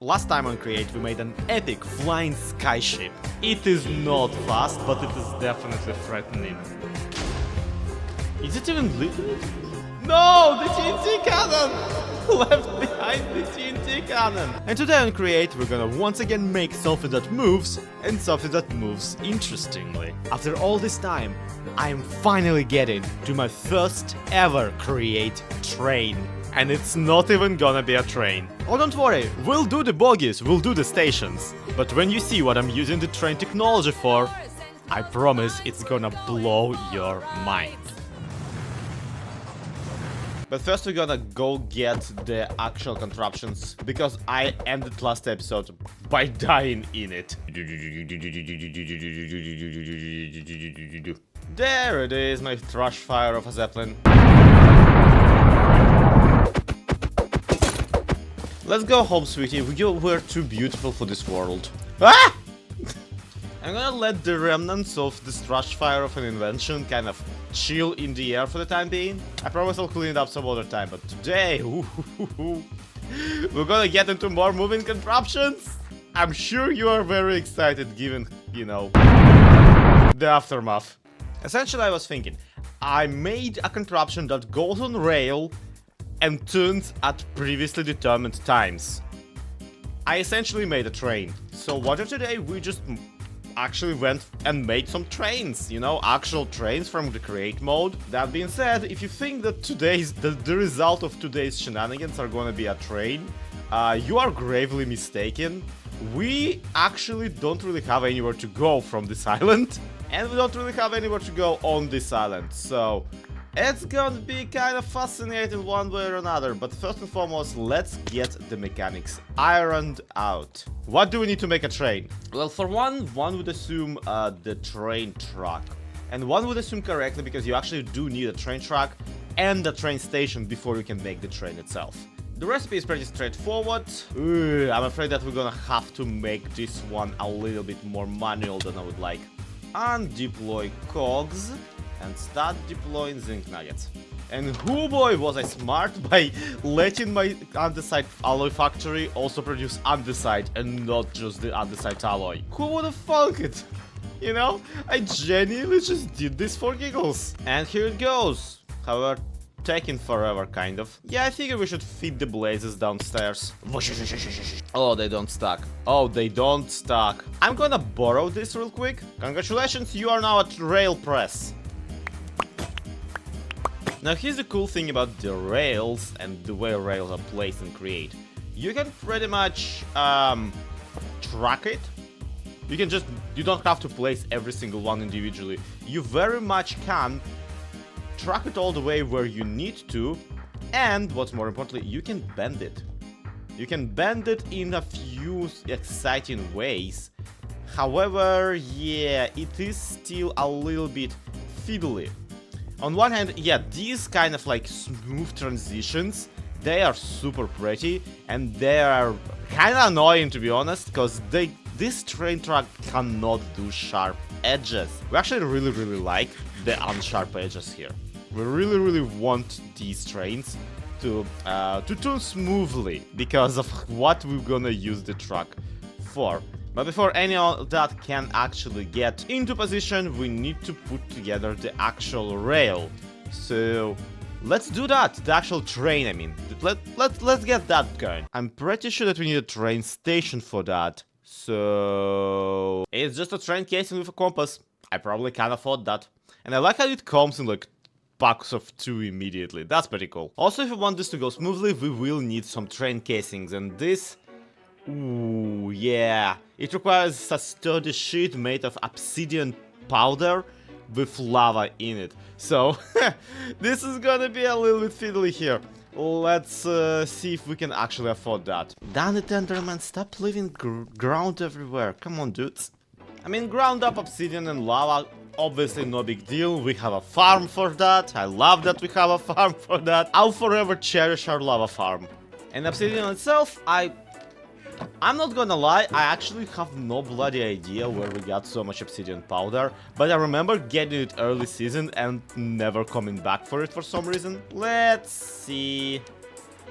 Last time on Create we made an epic flying skyship. It is not fast, but it is definitely threatening. Is it even living? No! The TNT cannon! Left behind the TNT cannon! And today on Create we're gonna once again make something that moves, and something that moves interestingly. After all this time, I am finally getting to my first ever Create train. And it's not even gonna be a train. Oh, don't worry, we'll do the bogies, we'll do the stations. But when you see what I'm using the train technology for, I promise it's gonna blow your mind. But first we're gonna go get the actual contraptions, because I ended last episode by dying in it. There it is, my trash fire of a zeppelin. Let's go home, sweetie. We're too beautiful for this world. Ah! I'm gonna let the remnants of this trash fire of an invention kind of chill in the air for the time being. I promise I'll clean it up some other time, but today, we're gonna get into more moving contraptions. I'm sure you are very excited given, you know, the aftermath. Essentially, I was thinking, I made a contraption that goes on rail and turns at previously determined times. I essentially made a train. So what if today we just actually went and made some trains, you know, actual trains from the Create mode. That being said, if you think that the result of today's shenanigans are gonna be a train, you are gravely mistaken. We actually don't really have anywhere to go from this island, and we don't really have anywhere to go on this island, so it's gonna be kind of fascinating one way or another, but first and foremost, let's get the mechanics ironed out. What do we need to make a train? Well, for one would assume the train track. And one would assume correctly, because you actually do need a train track and a train station before you can make the train itself. The recipe is pretty straightforward. I'm afraid that we're gonna have to make this one a little bit more manual than I would like. Undeploy cogs and start deploying zinc nuggets. And whoo boy was I smart by letting my andesite alloy factory also produce andesite and not just the andesite alloy. Who would have thunk it? You know, I genuinely just did this for giggles. And here it goes. However, taking forever, kind of. Yeah, I figure we should feed the blazes downstairs. Oh, they don't stack. Oh, they don't stack. I'm gonna borrow this real quick. Congratulations, you are now at rail press. Now here's the cool thing about the rails and the way rails are placed in Create. You can pretty much track it. You don't have to place every single one individually. You very much can track it all the way where you need to, and what's more importantly, you can bend it. You can bend it in a few exciting ways. However, yeah, it is still a little bit fiddly. On one hand, yeah, these kind of like smooth transitions, they are super pretty, and they are kind of annoying to be honest, because this train track cannot do sharp edges. We actually really like the unsharp edges here. We really want these trains to turn smoothly because of what we're gonna use the track for. But before any of that can actually get into position, we need to put together the actual rail. So let's do that, the actual train, I mean. Let's get that going. I'm pretty sure that we need a train station for that. So it's just a train casing with a compass. I probably can't afford that. And I like how it comes in like packs of 2 immediately. That's pretty cool. Also, if we want this to go smoothly, we will need some train casings, and this... Ooh, yeah. It requires a sturdy sheet made of obsidian powder with lava in it. So, this is gonna be a little bit fiddly here. Let's see if we can actually afford that. Damn it, Enderman, stop leaving ground everywhere. Come on, dudes. I mean, ground up obsidian and lava, obviously no big deal. We have a farm for that. I love that we have a farm for that. I'll forever cherish our lava farm. And obsidian itself, I'm not gonna lie, I actually have no bloody idea where we got so much obsidian powder, but I remember getting it early season and never coming back for it for some reason. Let's see.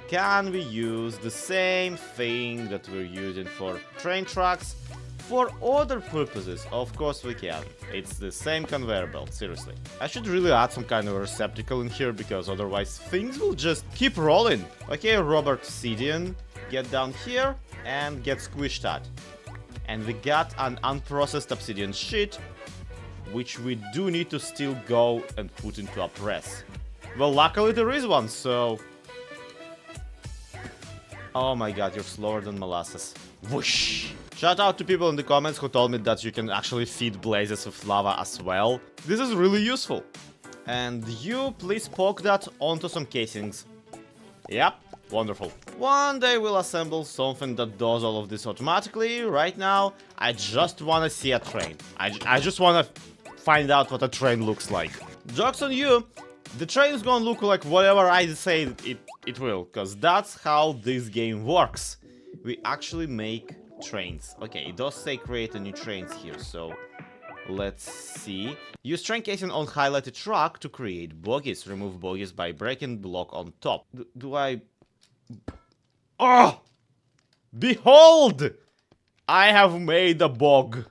can we use the same thing that we're using for train tracks for other purposes? Of course we can. It's the same conveyor belt, seriously. I should really add some kind of receptacle in here, because otherwise things will just keep rolling. Okay, Robert Obsidian, get down here and get squished at. And we got an unprocessed obsidian sheet, which we do need to still go and put into a press. Well, luckily there is one, so... Oh my god, you're slower than molasses. Whoosh! Shout out to people in the comments who told me that you can actually feed blazes with lava as well. This is really useful. And you please poke that onto some casings. Yep, wonderful. One day we'll assemble something that does all of this automatically. Right now, I just want to see a train. I just want to find out what a train looks like. Joke's on you, the train is gonna look like whatever I say it will, because that's how this game works. We actually make trains. Okay, it does say create a new trains here, so let's see. Use train casing on highlighted track to create bogies. Remove bogies by breaking block on top. Do I... Oh! Behold! I have made a bog.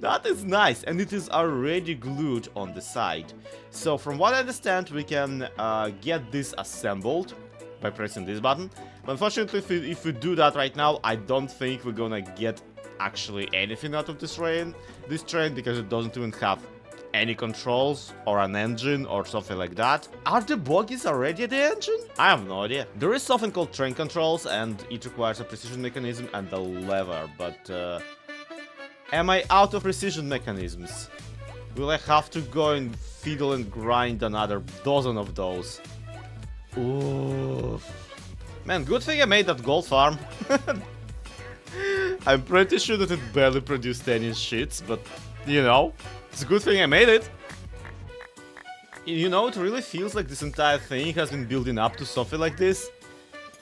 That is nice, and it is already glued on the side. So from what I understand, we can get this assembled by pressing this button. But unfortunately, if we do that right now, I don't think we're gonna get actually anything out of this train, because it doesn't even have any controls or an engine or something like that. Are the bogies already at the engine? I have no idea. There is something called train controls, and it requires a precision mechanism and a lever, but am I out of precision mechanisms? Will I have to go and fiddle and grind another dozen of those? Ooh. Man, good thing I made that gold farm. I'm pretty sure that it barely produced any shits, but, you know, it's a good thing I made it. You know, it really feels like this entire thing has been building up to something like this.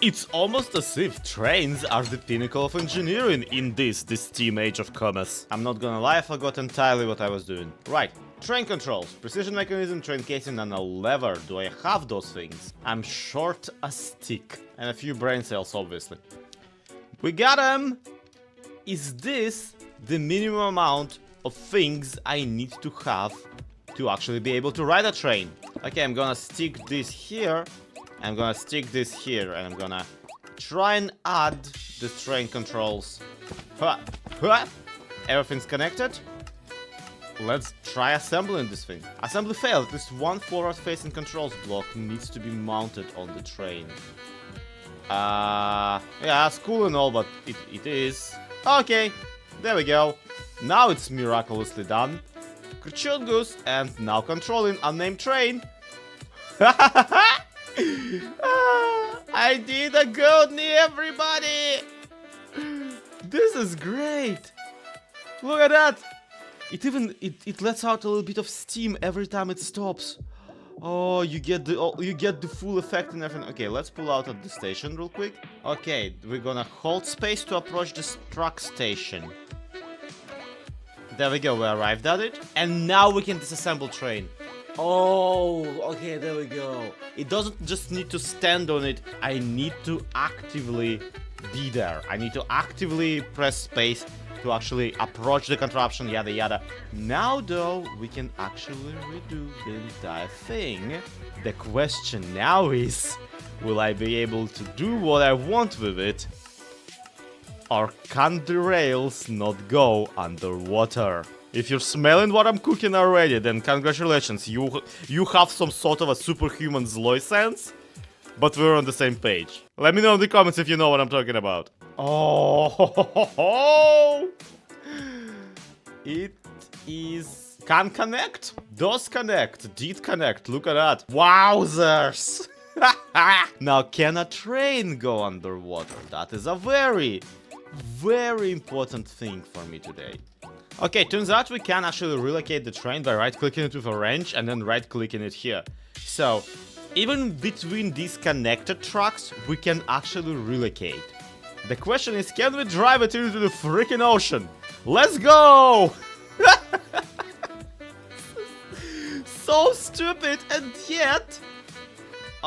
It's almost as if trains are the pinnacle of engineering in this steam age of commerce. I'm not gonna lie, I forgot entirely what I was doing. Right, train controls, precision mechanism, train casing, and a lever. Do I have those things? I'm short a stick. And a few brain cells, obviously. We got them! Is this the minimum amount of things I need to have to actually be able to ride a train? Okay, I'm gonna stick this here. I'm gonna stick this here, and I'm gonna try and add the train controls. Everything's connected. Let's try assembling this thing. Assembly failed. At least one forward-facing controls block needs to be mounted on the train. Yeah, it's cool and all, but it is. Okay, there we go. Now it's miraculously done. Kuchungus, and now controlling unnamed train. I did a good knee, everybody! This is great! Look at that! It lets out a little bit of steam every time it stops. Oh, you get the full effect and everything. Okay, let's pull out at the station real quick. Okay, we're gonna hold space to approach this truck station. There we go, we arrived at it. And now we can disassemble train. Oh, okay, there we go. It doesn't just need to stand on it. I need to actively be there. I need to actively press space to actually approach the contraption, yada yada. Now though, we can actually redo the entire thing. The question now is, will I be able to do what I want with it? Or can the rails not go underwater? If you're smelling what I'm cooking already, then congratulations, you have some sort of a superhuman Zloy sense, but we're on the same page. Let me know in the comments if you know what I'm talking about. Oh, it is... Can connect? Does connect? Did connect? Look at that. Wowzers! Now, can a train go underwater? That is a very, very important thing for me today. Okay, turns out we can actually relocate the train by right-clicking it with a wrench and then right-clicking it here. So, even between these connected tracks, we can actually relocate. The question is, can we drive it into the freaking ocean? Let's go! So stupid, and yet...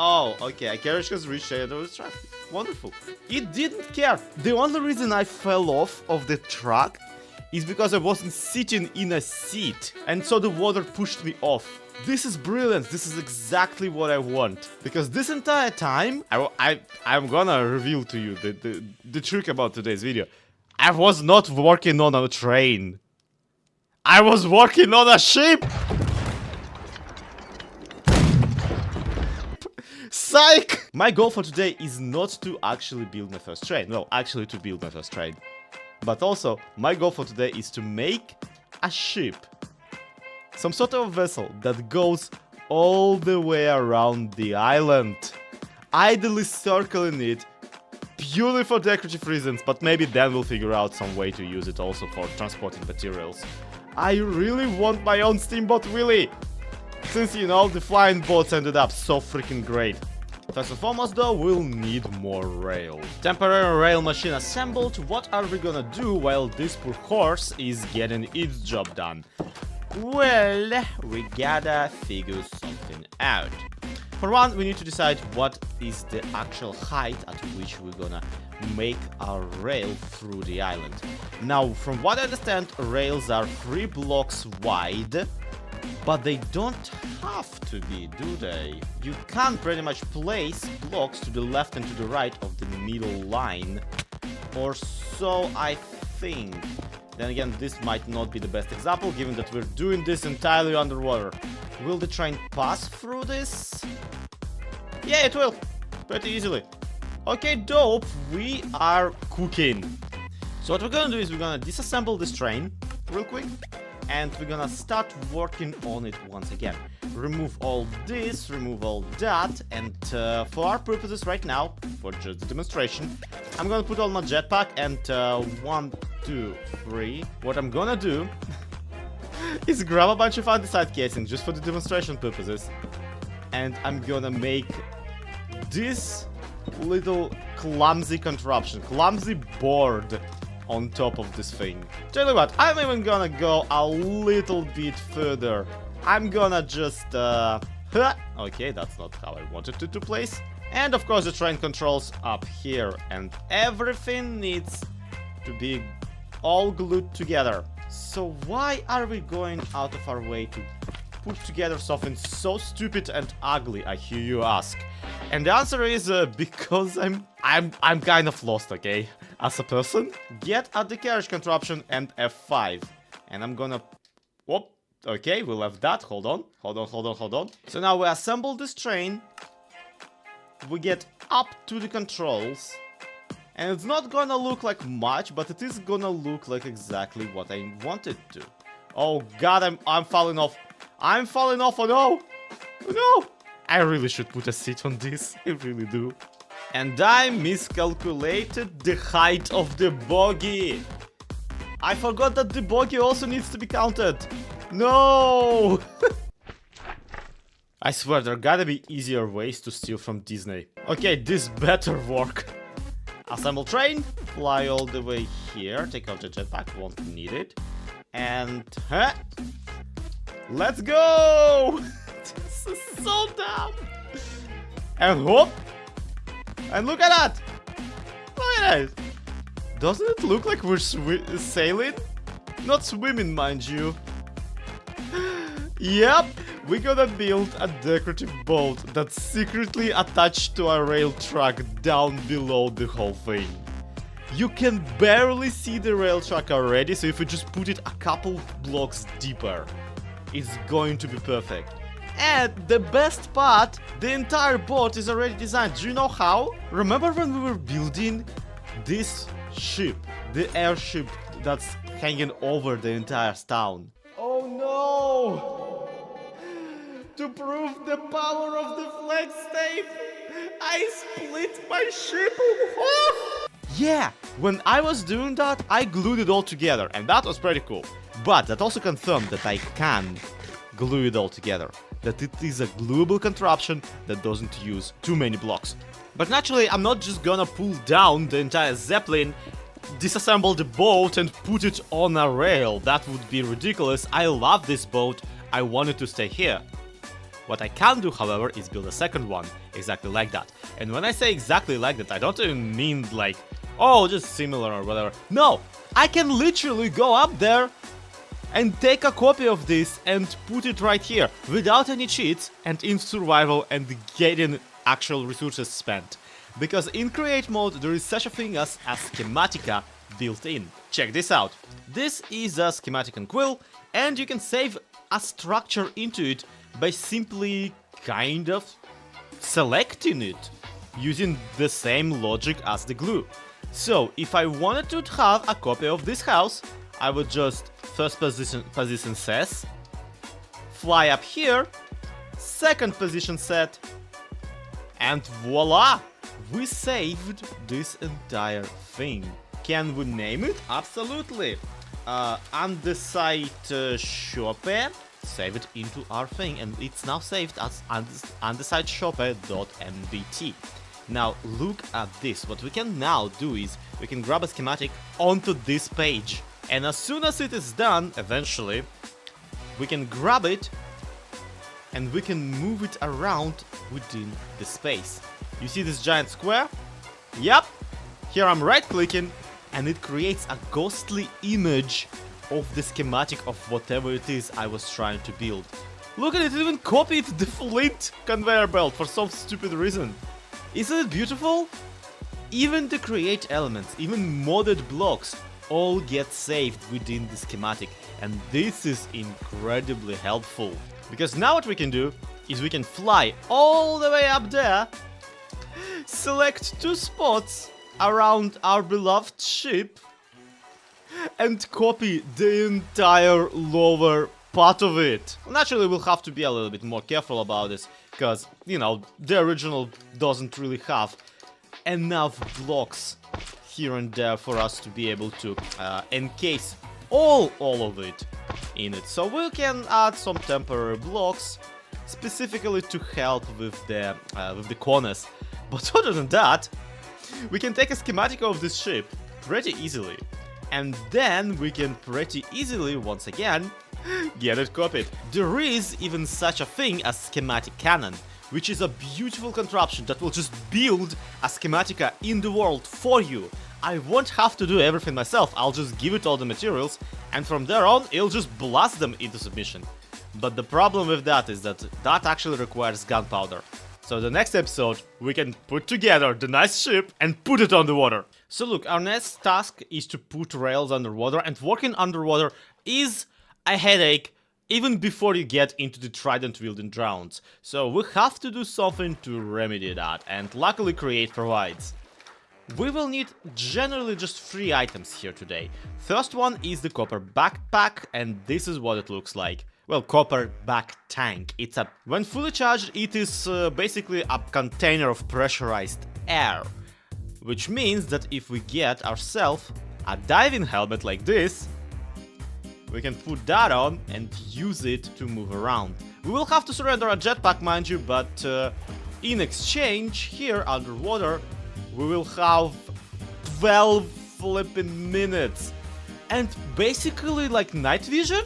Oh, okay, a carriage has reached the end of the track. Wonderful. It didn't care. The only reason I fell off of the truck is because I wasn't sitting in a seat, and so the water pushed me off. This is brilliant. This is exactly what I want. Because this entire time, I'm gonna reveal to you the trick about today's video. I was not working on a train. I was working on a ship! Psych! My goal for today is not to actually build my first train. Well, actually to build my first train. But also, my goal for today is to make a ship. Some sort of vessel that goes all the way around the island. Idly circling it, purely for decorative reasons, but maybe then we'll figure out some way to use it also for transporting materials. I really want my own steamboat, Willy! Since, you know, the flying boats ended up so freaking great. First and foremost though, we'll need more rail. Temporary rail machine assembled. What are we gonna do while this poor horse is getting its job done? Well, we gotta figure something out. For one, we need to decide what is the actual height at which we're gonna make our rail through the island. Now, from what I understand, rails are 3 blocks wide, but they don't have to be, do they? You can pretty much place blocks to the left and to the right of the middle line, or so I think. Then again, this might not be the best example, given that we're doing this entirely underwater. Will the train pass through this? Yeah, it will. Pretty easily. Okay, dope. We are cooking. So what we're gonna do is we're gonna disassemble this train real quick. And we're gonna start working on it once again. Remove all this, remove all that, and for our purposes right now, for just the demonstration, I'm gonna put on my jetpack and 1, 2, 3. What I'm gonna do is grab a bunch of andesite casing just for the demonstration purposes, and I'm gonna make this little clumsy contraption, clumsy board on top of this thing. Tell you what, I'm even gonna go a little bit further. I'm gonna just, okay, that's not how I wanted it to place. And of course the train controls up here, and everything needs to be all glued together. So why are we going out of our way to put together something so stupid and ugly, I hear you ask? And the answer is because I'm kind of lost, okay? As a person, get at the carriage contraption and F5. And I'm gonna... Whoop. Okay, we left that. Hold on. So now we assemble this train. We get up to the controls. And it's not gonna look like much, but it is gonna look like exactly what I wanted to. Oh god, I'm falling off. I'm falling off. Oh no! Oh no! I really should put a seat on this. I really do. And I miscalculated the height of the bogie. I forgot that the bogie also needs to be counted. No! I swear there gotta be easier ways to steal from Disney. Okay, this better work. Assemble train, fly all the way here, take out the jetpack, won't need it. And let's go! This is so dumb. And whoop! And look at that! Look at it! Doesn't it look like we're sailing? Not swimming, mind you. Yep, we're gonna build a decorative boat that's secretly attached to a rail track down below the whole thing. You can barely see the rail track already, so if we just put it a couple blocks deeper, it's going to be perfect. And the best part, the entire boat is already designed. Do you know how? Remember when we were building this ship, the airship that's hanging over the entire town? Oh no! To prove the power of the flex tape, I split my ship. Yeah, when I was doing that, I glued it all together, and that was pretty cool. But that also confirmed that I can glue it all together. That it is a gluable contraption that doesn't use too many blocks. But naturally, I'm not just gonna pull down the entire Zeppelin, disassemble the boat and put it on a rail. That would be ridiculous. I love this boat. I want it to stay here. What I can do, however, is build a second one, exactly like that. And when I say exactly like that, I don't even mean like, oh, just similar or whatever. No, I can literally go up there and take a copy of this and put it right here, without any cheats and in survival and getting actual resources spent. Because in create mode there is such a thing as a schematica built in. Check this out. This is a schematic and quill, and you can save a structure into it by simply kind of selecting it, using the same logic as the glue. So if I wanted to have a copy of this house, I would just first position says, fly up here, second position set, and voila! We saved this entire thing. Can we name it? Absolutely. Andesite shop, save it into our thing, and it's now saved as andesiteshop.mbt. Now look at this. What we can now do is we can grab a schematic onto this page, and as soon as it is done, eventually, we can grab it and we can move it around within the space. You see this giant square? Yep! Here I'm right-clicking, and it creates a ghostly image of the schematic of whatever it is I was trying to build. Look at it, it even copied the flint conveyor belt for some stupid reason. Isn't it beautiful? Even the create elements, even modded blocks, all get saved within the schematic, and this is incredibly helpful. Because now what we can do is we can fly all the way up there, select 2 spots around our beloved ship, and copy the entire lower part of it. Naturally, we'll have to be a little bit more careful about this, because, you know, the original doesn't really have enough blocks here and there for us to be able to encase all of it in it. So we can add some temporary blocks specifically to help with the corners. But other than that, we can take a schematic of this ship pretty easily. And then we can pretty easily, once again, get it copied. There is even such a thing as schematic cannon, which is a beautiful contraption that will just build a schematica in the world for you. I won't have to do everything myself, I'll just give it all the materials, and from there on, it'll just blast them into submission. But the problem with that is that that actually requires gunpowder. So the next episode, we can put together the nice ship and put it on the water. So look, our next task is to put rails underwater, and working underwater is a headache even before you get into the trident wielding drowns. So we have to do something to remedy that, and luckily Create provides. We will need generally just 3 items here today. First one is the copper backpack, and this is what it looks like. Well, copper back tank. When fully charged, it is basically a container of pressurized air. Which means that if we get ourselves a diving helmet like this, we can put that on and use it to move around. We will have to surrender a jetpack, mind you, but in exchange, here underwater, we will have 12 flipping minutes. And basically like night vision?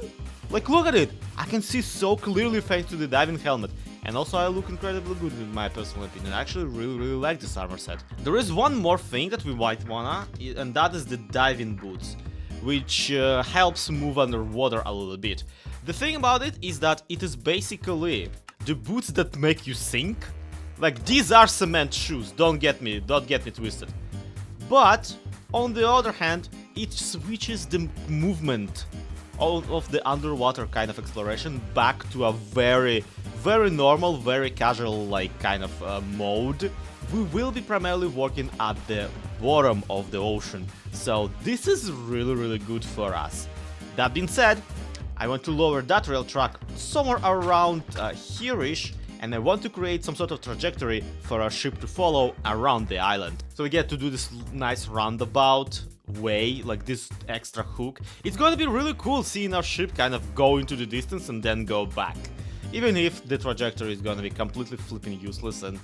Like, look at it! I can see so clearly thanks to the diving helmet. And also I look incredibly good in my personal opinion. I actually really like this armor set. There is one more thing that we might wanna, and that is the diving boots, which helps move underwater a little bit. The thing about it is that it is basically the boots that make you sink. Like, these are cement shoes, don't get me twisted. But on the other hand, it switches the movement of the underwater kind of exploration back to a very normal, very casual like kind of mode. We will be primarily working at the bottom of the ocean, so this is really good for us. That being said, I want to lower that rail track somewhere around here-ish, and I want to create some sort of trajectory for our ship to follow around the island. So we get to do this nice roundabout way, like this extra hook. It's gonna be really cool seeing our ship kind of go into the distance and then go back. Even if the trajectory is gonna be completely flipping useless and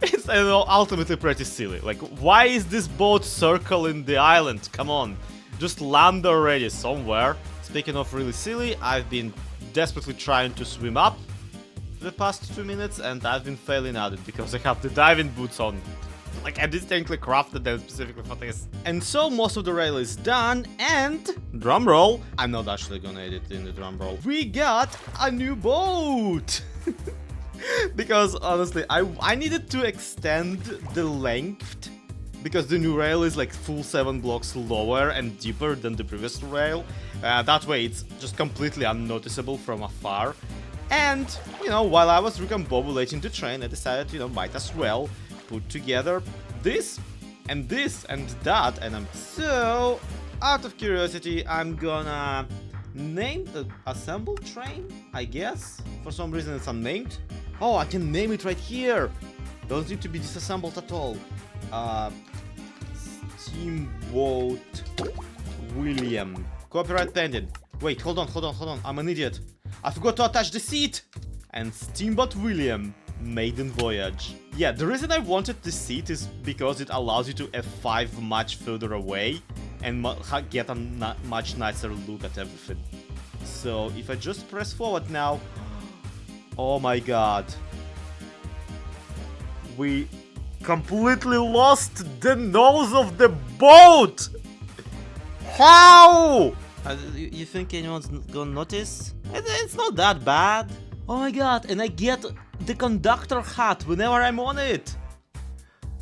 it's, I don't know, ultimately pretty silly. Like, why is this boat circling the island? Come on, just land already somewhere. Speaking of really silly, I've been desperately trying to swim up the past 2 minutes, and I've been failing at it because I have the diving boots on. Like, I distinctly crafted them specifically for this. And so most of the rail is done, and drumroll, I'm not actually gonna edit in the drumroll, we got a new boat! Because honestly, I needed to extend the length, because the new rail is like full 7 blocks lower and deeper than the previous rail. That way it's just completely unnoticeable from afar. And, you know, while I was recombobulating the train, I decided, you know, might as well put together this and that, and so, out of curiosity, I'm gonna name the assembled train, I guess. For some reason it's unnamed. Oh, I can name it right here. Doesn't need to be disassembled at all. Steamboat William. Copyright pending. Wait, hold on. I'm an idiot. I forgot to attach the seat. And Steamboat William. Maiden voyage. Yeah, the reason I wanted the seat is because it allows you to F5 much further away and get a much nicer look at everything. So if I just press forward now, oh my god, we completely lost the nose of the boat. How? You think anyone's gonna notice? It's not that bad. Oh my god, and I get the conductor hat whenever I'm on it.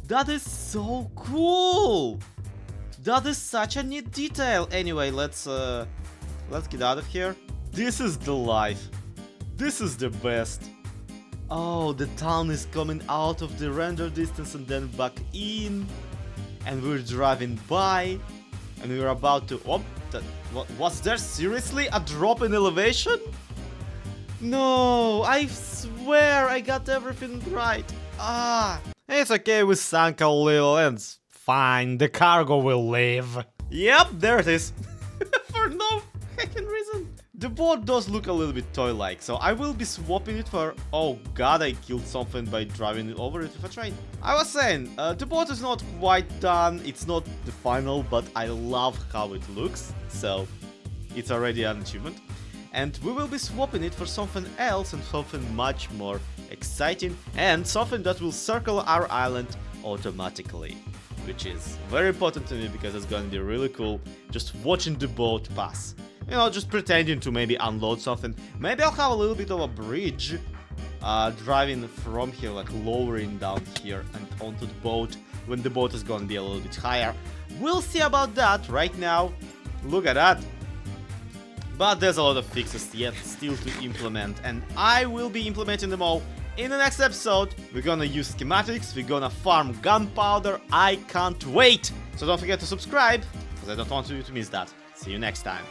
That is so cool. That is such a neat detail. Anyway, let's get out of here. This is the life. This is the best. Oh, the town is coming out of the render distance and then back in. And we're driving by. And we're about to... Oh, was there seriously a drop in elevation? No, I swear I got everything right. It's okay, we sank a little and it's fine, the cargo will leave. Yep, there it is. For no heckin' reason. The boat does look a little bit toy-like, so I will be swapping it for... Oh god, I killed something by driving over it with a train. I was saying, the boat is not quite done, it's not the final, but I love how it looks, so it's already an achievement. And we will be swapping it for something else and something much more exciting and something that will circle our island automatically, which is very important to me because it's going to be really cool just watching the boat pass. You know, just pretending to maybe unload something. Maybe I'll have a little bit of a bridge driving from here, like lowering down here and onto the boat when the boat is going to be a little bit higher. We'll see about that right now. Look at that. But there's a lot of fixes yet still to implement, and I will be implementing them all in the next episode. We're gonna use schematics, we're gonna farm gunpowder, I can't wait! So don't forget to subscribe, because I don't want you to miss that. See you next time.